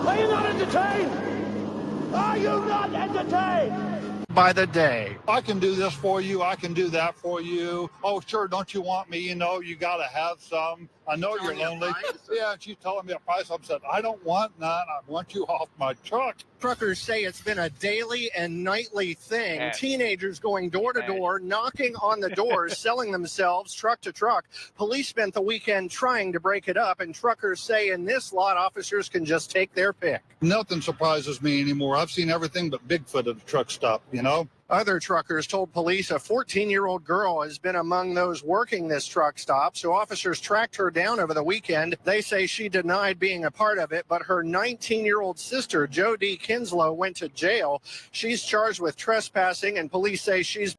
Are you not entertained? Are you not entertained? By the day. I can do this for you. I can do that for you. Oh, sure. Don't you want me? You know, you got to have some. I know you're lonely. Yeah, she's telling me a price. I'm saying, I don't want none. I want you off my truck. Truckers say it's been a daily and nightly thing. Yes. Teenagers going door to door, knocking on the doors, selling themselves truck to truck. Police spent the weekend trying to break it up, and truckers say in this lot, officers can just take their pick. Nothing surprises me anymore. I've seen everything but Bigfoot at the truck stop, you know? Other truckers told police a 14-year-old girl has been among those working this truck stop, so officers tracked her down over the weekend. They say she denied being a part of it, but her 19-year-old sister, Jody Kinslow, went to jail. She's charged with trespassing, and police say she's...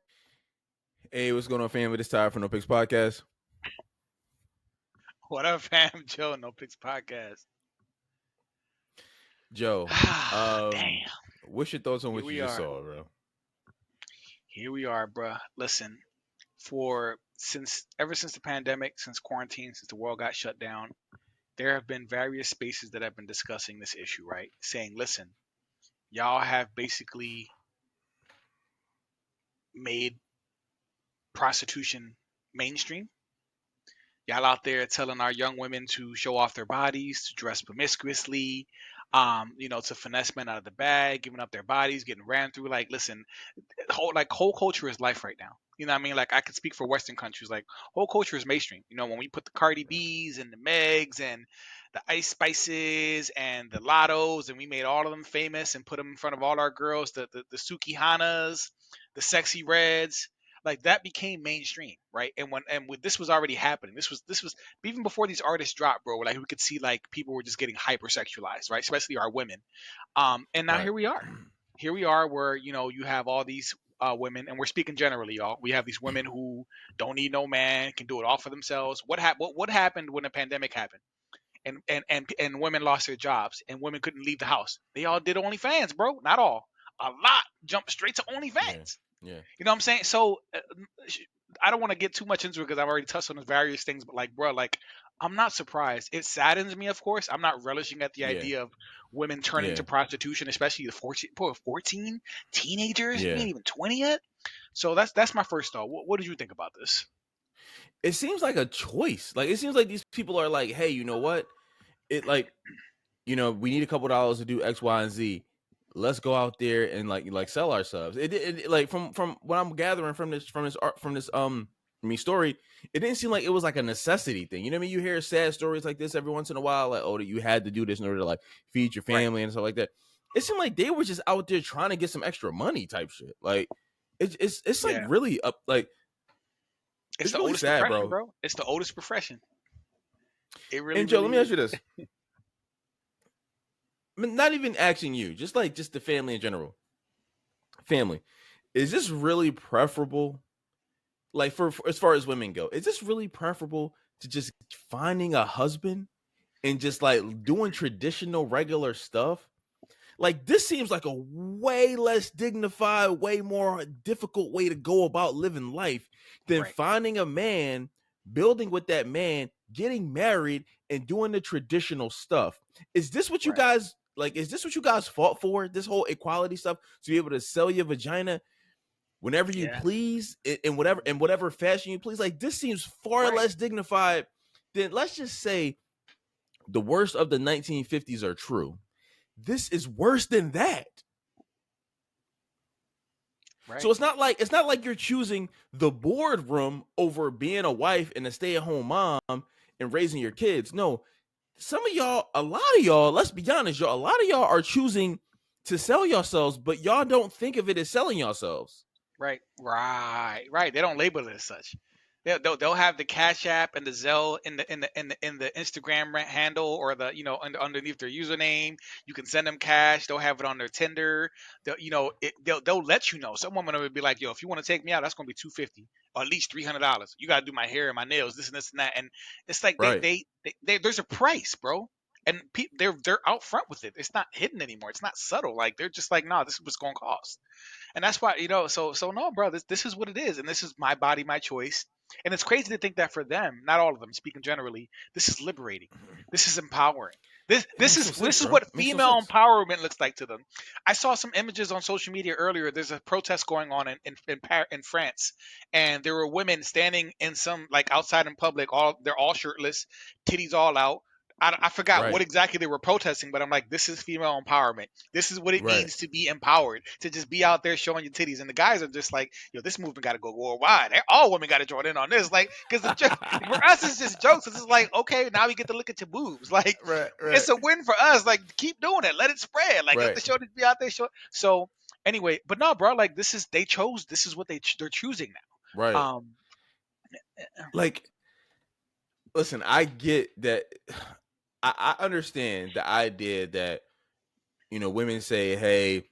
Hey, what's going on, fam? It's Ty from Uptick Podcast. What up, fam? Joe, No Picks Podcast. Joe, Damn. what's your thoughts on what you just saw, bro? Here we are, bruh. Listen, ever since the pandemic, since quarantine, since the world got shut down, there have been various spaces that have been discussing this issue, right? Saying, listen, y'all have basically made prostitution mainstream. Y'all out there telling our young women to show off their bodies, to dress promiscuously, to finesse men out of the bag, giving up their bodies, getting ran through. Like, listen, whole culture is life right now. You know what I mean? Like, I could speak for Western countries. Like, whole culture is mainstream. You know, when we put the Cardi B's and the Megs and the Ice Spices and the Lottos, and we made all of them famous and put them in front of all our girls, the Suki Hanas, the Sexy Reds. Like, that became mainstream, right? And this was already happening. This was even before these artists dropped, bro. Like, we could see like people were just getting hypersexualized, right? Especially our women. And now Here we are. Here we are, where you have all these women, and we're speaking generally, y'all. We have these women who don't need no man, can do it all for themselves. What happened when the pandemic happened? And women lost their jobs, and women couldn't leave the house. They all did OnlyFans, bro. Not all. A lot jumped straight to OnlyFans. Yeah. You know what I'm saying? So I don't want to get too much into it because I've already touched on the various things. But like, bro, like, I'm not surprised. It saddens me, of course. I'm not relishing at the idea of women turning to prostitution, especially the 14 teenagers. Yeah. We ain't even 20 yet. So that's my first thought. What did you think about this? It seems like a choice. Like, it seems like these people are like, hey, you know what? It like, we need a couple dollars to do X, Y, and Z. Let's go out there and like sell ourselves. It like from what I'm gathering from this story, it didn't seem like it was like a necessity thing. You know what I mean? You hear sad stories like this every once in a while, like, oh, that you had to do this in order to like feed your family and stuff like that. It seemed like they were just out there trying to get some extra money type shit. Like, it's like really up, like, it's the really oldest sad, profession, bro. It's the oldest profession. It really. And Joe, really let me ask you this. I mean, not even asking you, just the family in general. Family, is this really preferable? Like, for as far as women go, is this really preferable to just finding a husband and just like doing traditional regular stuff? Like, this seems like a way less dignified, way more difficult way to go about living life than finding a man, building with that man, getting married, and doing the traditional stuff. Is this what you guys like? Is this what you guys fought for? This whole equality stuff, to be able to sell your vagina whenever you please, in whatever fashion you please? Like, this seems far less dignified than, let's just say, the worst of the 1950s are true. This is worse than that. Right. So it's not like you're choosing the boardroom over being a wife and a stay-at-home mom and raising your kids. No, a lot of y'all, let's be honest, a lot of y'all are choosing to sell yourselves, but y'all don't think of it as selling yourselves. Right. They don't label it as such. They'll have the Cash App and the Zelle in the Instagram handle, or the underneath their username. You can send them cash. They'll have it on their Tinder. They'll let you know. Some woman will be like, yo, if you want to take me out, that's gonna be $250 or at least $300. You gotta do my hair and my nails, this and this and that. And it's like they there's a price, bro. And they're out front with it. It's not hidden anymore. It's not subtle. Like, they're just like, nah, this is what's gonna cost. And that's why, so no, bro, this is what it is, and this is my body, my choice. And it's crazy to think that for them, not all of them, speaking generally, this is liberating. This is empowering. This makes no is sense, this is bro. what Makes no female sense. empowerment looks like to them. I saw some images on social media earlier. There's a protest going on in France, and there were women standing in some like outside in public. They're all shirtless, titties all out. I forgot what Right. exactly they were protesting, but I'm like, this is female empowerment. This is what it Right. means to be empowered, to just be out there showing your titties. And the guys are just like, yo, this movement got to go worldwide. All women got to join in on this, like, because for us it's just jokes. It's just like, okay, now we get to look at your boobs, like. Right. Right. It's a win for us. Like, keep doing it. Let it spread. Like, let Right. the show be out there. Show. So anyway, but no, bro. Like, they chose. This is what they're choosing now. Right. Like, listen, I get that. I understand the idea that, women say, hey,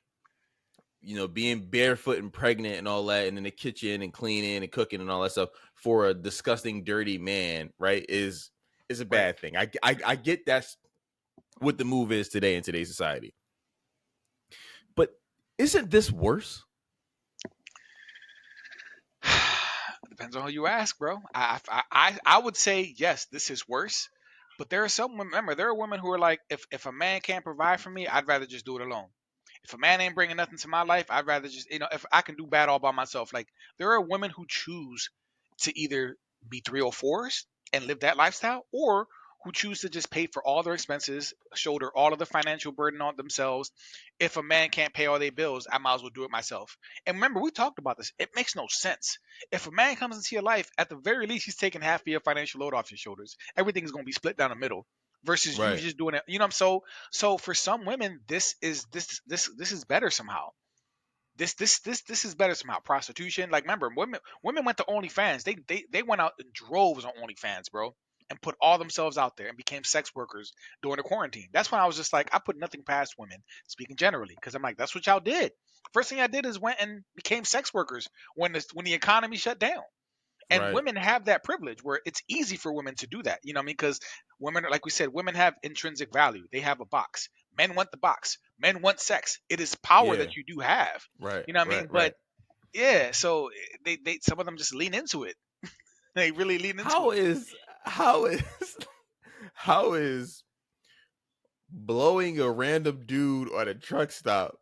being barefoot and pregnant and all that, and in the kitchen and cleaning and cooking and all that stuff for a disgusting, dirty man, right, is a bad thing. I get that's what the move is today in today's society. But isn't this worse? Depends on who you ask, bro. I would say yes, this is worse. But there are some women. Remember, there are women who are like, if a man can't provide for me, I'd rather just do it alone. If a man ain't bringing nothing to my life, I'd rather just, if I can do bad all by myself. Like, there are women who choose to either be 304s and live that lifestyle, or who choose to just pay for all their expenses, shoulder all of the financial burden on themselves. If a man can't pay all their bills, I might as well do it myself. And remember, we talked about this. It makes no sense. If a man comes into your life, at the very least, he's taking half of your financial load off your shoulders. Everything's going to be split down the middle. Versus you Right. just doing it, So for some women, this is better somehow. This is better somehow. Prostitution, like, remember, women went to OnlyFans. They went out in droves on OnlyFans, bro, and put all themselves out there and became sex workers during the quarantine. That's when I was just like, I put nothing past women, speaking generally, because I'm like, that's what y'all did. First thing I did is went and became sex workers when the economy shut down. And Right. women have that privilege where it's easy for women to do that. You know what I mean? Because women, like we said, women have intrinsic value. They have a box. Men want the box. Men want sex. It is power Yeah. that you do have. Right. You know what I Right. mean? Right. But yeah, so they some of them just lean into it. They really lean into How it. is how is how is blowing a random dude on a truck stop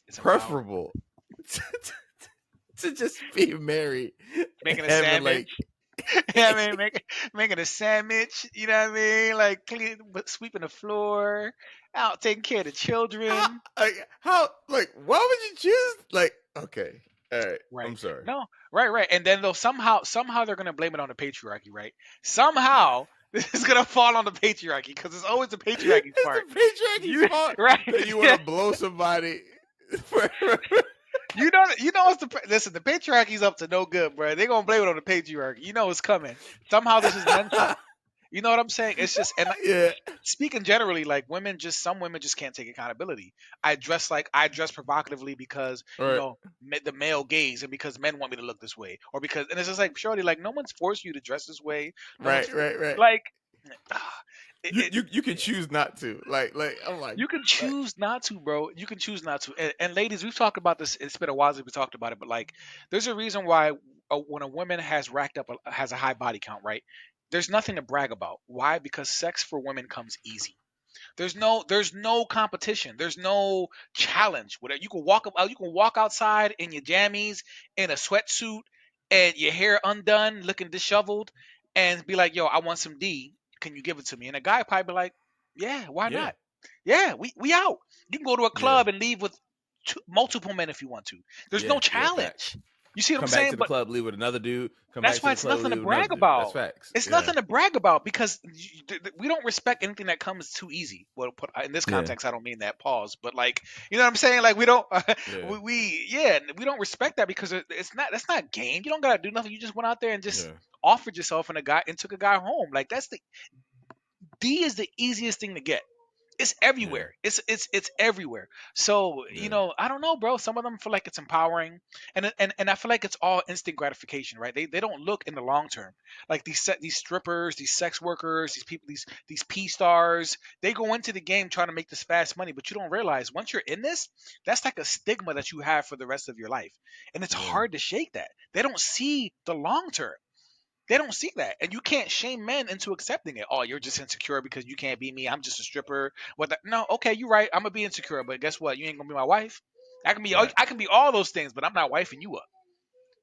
It's empowering. preferable to just being married, Making a having sandwich. like Yeah, I mean, making a sandwich. You know what I mean? Like clean, sweeping the floor, out taking care of the children. why would you choose okay, all right, Right. I'm sorry. No, right. And then they'll somehow they're gonna blame it on the patriarchy, right? Somehow this is gonna fall on the patriarchy because it's always the patriarchy's It's part. the patriarchy's You fault right? that you want to blow somebody for Listen, the patriarchy's up to no good, bro. They're gonna blame it on the patriarchy. You know it's coming. Somehow this is men's fault. You know what I'm saying? It's just, and yeah. speaking generally, like some women just can't take accountability. I dress provocatively because All right. the male gaze, and because men want me to look this way, or because, and it's just like, shorty, like, no one's forced you to dress this way. No one's Right. like, You can choose not to. I'm like, you can choose not to, bro. You can choose not to. And ladies, we've talked about this. It's been a while since we talked about it, but like, there's a reason why when a woman has has a high body count, right? There's nothing to brag about. Why? Because sex for women comes easy. There's no competition. There's no challenge. Whatever, you can walk outside in your jammies, in a sweatsuit, and your hair undone, looking disheveled, and be like, "Yo, I want some D. Can you give it to me?" And a guy probably be like, "Yeah, why yeah, not? Yeah, we out. You can go to a yeah, club and leave with multiple men if you want to. There's no yeah, facts. challenge. You see what I'm Come back saying? to the But club, leave with another dude. Come back that's to why the it's club, nothing to leave with another brag dude. That's about. facts. It's Yeah, nothing to brag about because we don't respect anything that comes too easy. Well, in this yeah, context, I don't mean that. Pause. But like, you know what I'm saying? Like, we don't, yeah, we don't respect that because it's not. That's not game. You don't gotta do nothing. You just went out there and just yeah, offered yourself and took a guy home. Like, that's the D is the easiest thing to get. It's yeah, everywhere. It's everywhere. So yeah, I don't know, bro. Some of them feel like it's empowering, and I feel like it's all instant gratification, right? They don't look in the long term. Like these strippers, these sex workers, these people, these P stars. They go into the game trying to make this fast money, but you don't realize once you're in this, that's like a stigma that you have for the rest of your life, and it's yeah, hard to shake that. They don't see the long term. They don't see that, and you can't shame men into accepting it. Oh, you're just insecure because you can't be me. I'm just a stripper. What? No, okay, you're right. I'm gonna be insecure, but guess what? You ain't gonna be my wife. Right. I can be all those things, but I'm not wifing you up.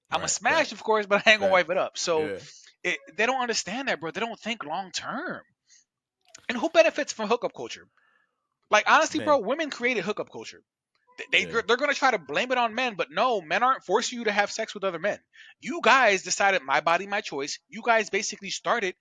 I'm a Right. smash, of Facts. course, but I ain't gonna wipe Facts. it up. So Yeah. they don't understand that, bro. They don't think long term. And who benefits from hookup culture? Like honestly, bro, Men. women created hookup culture. Yeah. They're gonna try to blame it on men, but no, men aren't forcing you to have sex with other men. You guys decided my body, my choice. You guys basically started.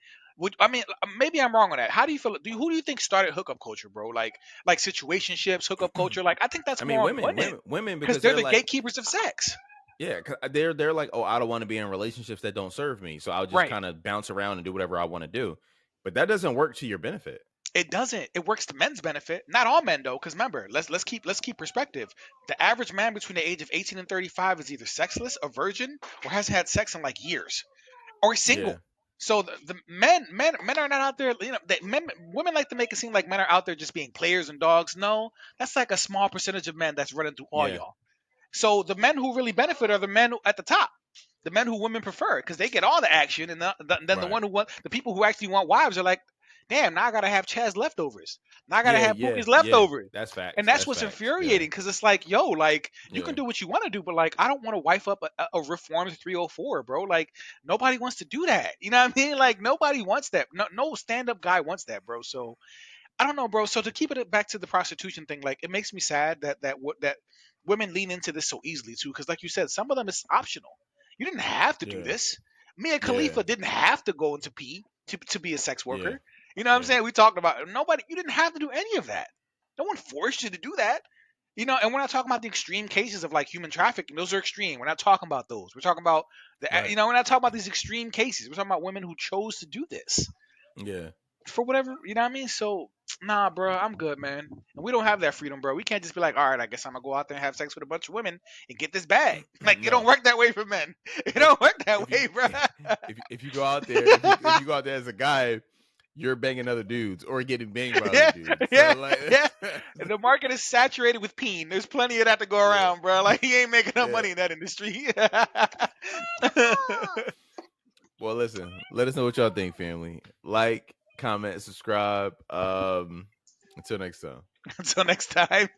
I mean, maybe I'm wrong on that. How do you feel? Who do you think started hookup culture, bro? Like situationships, hookup culture. Like I think that's I mean, more on women, women women, women, because because they're they're the like, gatekeepers of sex. yeah, 'cause they're like, oh, I don't want to be in relationships that don't serve me, so I'll just Right. kind of bounce around and do whatever I want to do. But that doesn't work to your benefit. It doesn't. It works to men's benefit. Not all men though, because remember, let's keep perspective. The average man between the age of 18 and 35 is either sexless, a virgin, or hasn't had sex in like years, or Yeah. single. So the men are not out there. You know, women like to make it seem like men are out there just being players and dogs. No, that's like a small percentage of men that's running through all Yeah. y'all. So the men who really benefit are the men at the top, the men who women prefer, because they get all the action, and then the Right. one who want the people who actually want wives are like, damn, now I gotta have Chaz leftovers. Now I gotta Yeah. have Yeah. Pookie's Yeah. leftovers. That's And facts. that's That's what's facts. Yeah. infuriating because it's like, yo, like you can Yeah. do what you want to do, but like I don't want to wife up a reformed 304, bro. Like nobody wants to do that. You know what I mean? Like nobody wants that. No stand up guy wants that, bro. So I don't know, bro. So to keep it back to the prostitution thing, like it makes me sad that women lean into this so easily too, because like you said, some of them is optional. You didn't have to do Yeah. this. Mia Yeah. Khalifa didn't have to go into P to be a sex Yeah. worker. You know what I'm Yeah. saying? We talked about it. Nobody. You didn't have to do any of that. No one forced you to do that. You know, and we're not talking about the extreme cases of like human trafficking. Those are extreme. We're not talking about those. We're talking about Right. we're not talking about these extreme cases. We're talking about women who chose to do this Yeah. for whatever, you know what I mean? So, nah, bro, I'm good, man. And we don't have that freedom, bro. We can't just be like, all right, I guess I'm gonna go out there and have sex with a bunch of women and get this bag. Like, it don't No. work that way for men. It If don't work that if you way, bro. if you go out there, if you go out there as a guy, you're banging other dudes or getting banged by other Yeah, dudes. yeah, So like, yeah. And the market is saturated with peen. There's plenty of that to go yeah, around, bro. Like, he ain't making enough yeah. money in that industry. Well, listen, let us know what y'all think, family. Like, comment, subscribe. Until next time. Until next time.